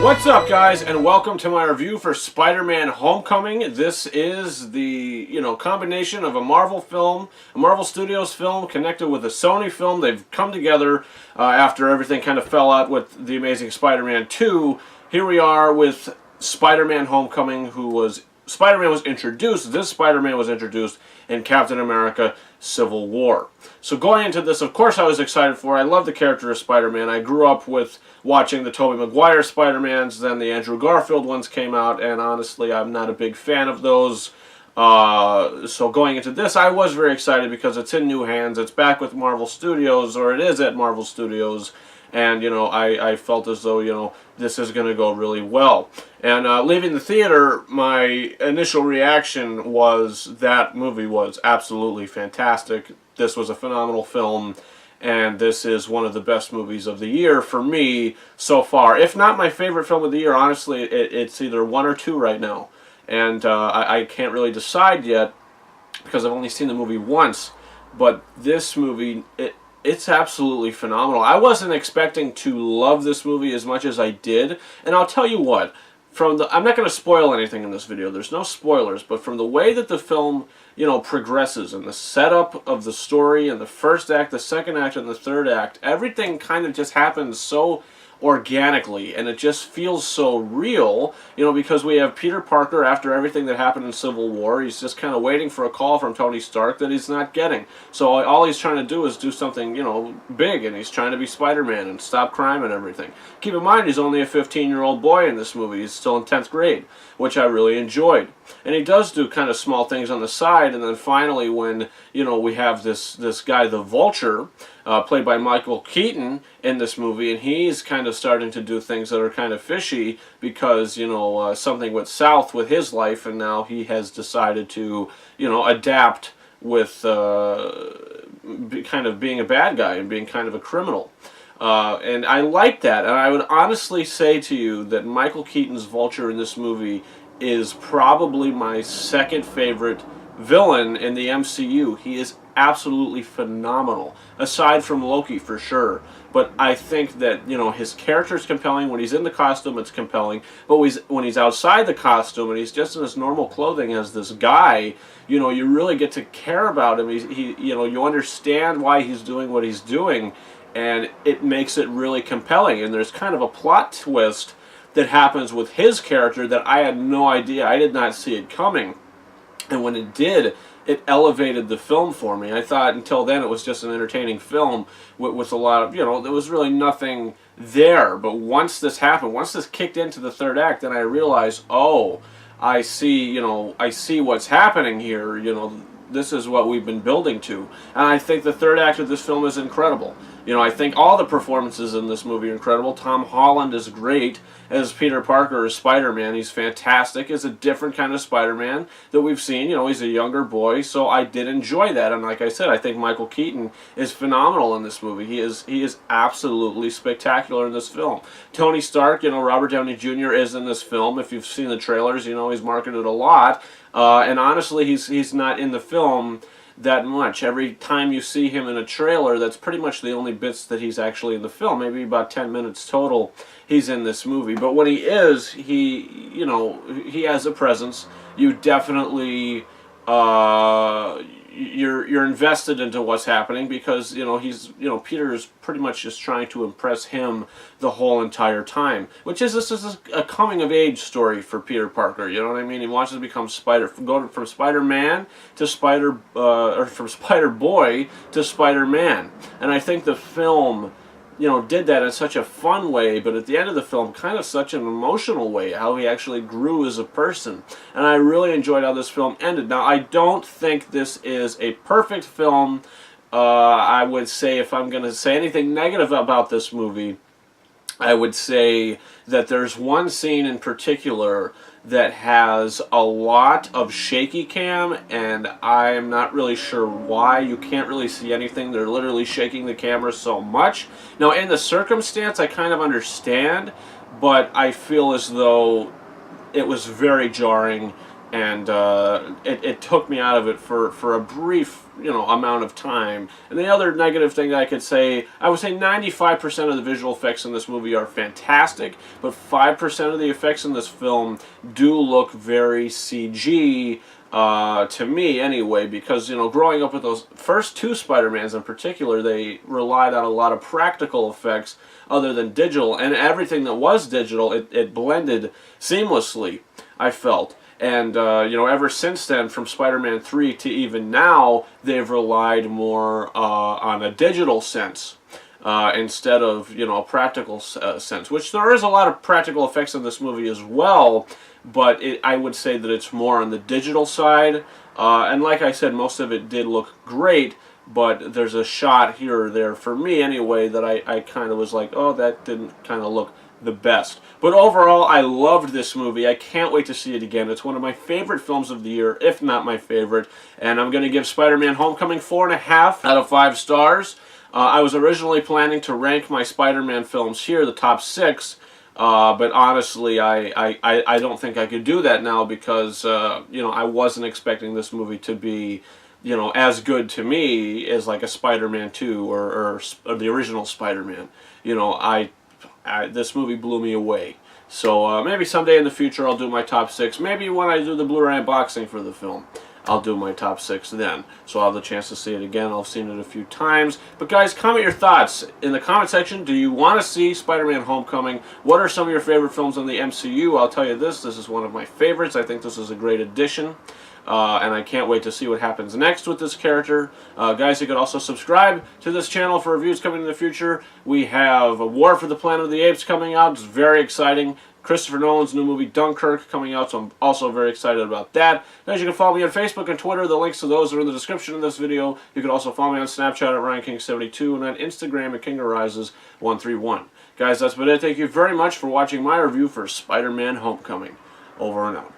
What's up, guys, and welcome to my review for Spider-Man Homecoming. This is the, combination of a Marvel film, a Marvel Studios film connected with a Sony film. They've come together after everything kind of fell out with The Amazing Spider-Man 2. Here we are with Spider-Man Homecoming, Spider-Man was introduced, this Spider-Man was introduced in Captain America Civil War. So going into this, of course I was excited for it. I love the character of Spider-Man. I grew up with watching the Tobey Maguire Spider-Mans, then the Andrew Garfield ones came out, and honestly I'm not a big fan of those. So going into this, I was very excited because it's in new hands. It's back with Marvel Studios, or it is at Marvel Studios. And, I felt as though, this is going to go really well. And leaving the theater, my initial reaction was that movie was absolutely fantastic. This was a phenomenal film, and this is one of the best movies of the year for me so far. If not my favorite film of the year, honestly, it's either one or two right now. And I can't really decide yet because I've only seen the movie once. But this movie, it's absolutely phenomenal. I wasn't expecting to love this movie as much as I did, and I'll tell you what, I'm not going to spoil anything in this video, there's no spoilers, but from the way that the film, progresses, and the setup of the story, and the first act, the second act, and the third act, everything kind of just happens so organically, and it just feels so real, because we have Peter Parker after everything that happened in Civil War. He's just kind of waiting for a call from Tony Stark that he's not getting. So all he's trying to do is do something, big, and he's trying to be Spider-Man and stop crime and everything. Keep in mind, he's only a 15-year-old boy in this movie. He's still in 10th grade, which I really enjoyed. And he does do kind of small things on the side, and then finally when, we have this guy, the Vulture, played by Michael Keaton in this movie, and he's kind of starting to do things that are kind of fishy because, something went south with his life, and now he has decided to, adapt with kind of being a bad guy and being kind of a criminal. And I like that, and I would honestly say to you that Michael Keaton's Vulture in this movie is probably my second favorite villain in the MCU. He is absolutely phenomenal, aside from Loki for sure. But I think that, his character is compelling. When he's in the costume, it's compelling. But when he's outside the costume and he's just in his normal clothing as this guy, you really get to care about him. You understand why he's doing what he's doing, and it makes it really compelling. And there's kind of a plot twist that happens with his character that I had no idea. I did not see it coming. And when it did, it elevated the film for me. I thought until then it was just an entertaining film with a lot of, there was really nothing there. But once this happened, once this kicked into the third act, then I realized, oh, I see what's happening here. This is what we've been building to. And I think the third act of this film is incredible. I think all the performances in this movie are incredible. Tom Holland is great as Peter Parker as Spider-Man. He's fantastic. He's a different kind of Spider-Man that we've seen. He's a younger boy, so I did enjoy that. And like I said, I think Michael Keaton is phenomenal in this movie. He is absolutely spectacular in this film. Tony Stark, Robert Downey Jr. is in this film. If you've seen the trailers, he's marketed a lot. And honestly, he's not in the film that much. Every time you see him in a trailer, that's pretty much the only bits that he's actually in the film. Maybe about 10 minutes total he's in this movie. But when he is, he has a presence. You definitely you're invested into what's happening because Peter is pretty much just trying to impress him the whole entire time, which is this is a coming of age story for Peter Parker. You know what I mean? He wants to become go from Spider-Man to or from Spider-Boy to Spider-Man, and I think the film did that in such a fun way, but at the end of the film, kind of such an emotional way, how he actually grew as a person. And I really enjoyed how this film ended. Now, I don't think this is a perfect film. I would say, if I'm going to say anything negative about this movie, I would say that there's one scene in particular that has a lot of shaky cam, and I'm not really sure why. You can't really see anything. They're literally shaking the camera so much. Now, in the circumstance, I kind of understand, but I feel as though it was very jarring, and it took me out of it for a brief amount of time. And the other negative thing I could say, I would say 95% of the visual effects in this movie are fantastic, but 5% of the effects in this film do look very CG, to me anyway, because growing up with those first two Spider-Mans in particular, they relied on a lot of practical effects other than digital, and everything that was digital, it blended seamlessly, I felt. And ever since then, from Spider-Man 3 to even now, they've relied more on a digital sense instead of a practical sense, which there is a lot of practical effects in this movie as well, but I would say that it's more on the digital side. And like I said, most of it did look great, but there's a shot here or there, for me anyway, that I kind of was like, oh, that didn't kind of look the best. But overall, I loved this movie. I can't wait to see it again. It's one of my favorite films of the year, if not my favorite. And I'm going to give Spider-Man Homecoming 4.5 out of 5 stars. I was originally planning to rank my Spider-Man films here, the top 6. But honestly, I don't think I could do that now because, I wasn't expecting this movie to be, as good to me as like a Spider-Man 2 or the original Spider-Man. This movie blew me away. So maybe someday in the future I'll do my top 6. Maybe when I do the Blu-ray unboxing for the film, I'll do my top 6 then. So I'll have the chance to see it again. I've seen it a few times. But guys, comment your thoughts in the comment section. Do you want to see Spider-Man Homecoming? What are some of your favorite films in the MCU? I'll tell you this is one of my favorites. I think this is a great addition. And I can't wait to see what happens next with this character. Guys, you could also subscribe to this channel for reviews coming in the future. We have A War for the Planet of the Apes coming out. It's very exciting. Christopher Nolan's new movie Dunkirk coming out, so I'm also very excited about that. Guys, you can follow me on Facebook and Twitter. The links to those are in the description of this video. You can also follow me on Snapchat at RyanKing72 and on Instagram at KingOfRises131. Guys, that's been it. Thank you very much for watching my review for Spider-Man Homecoming. Over and out.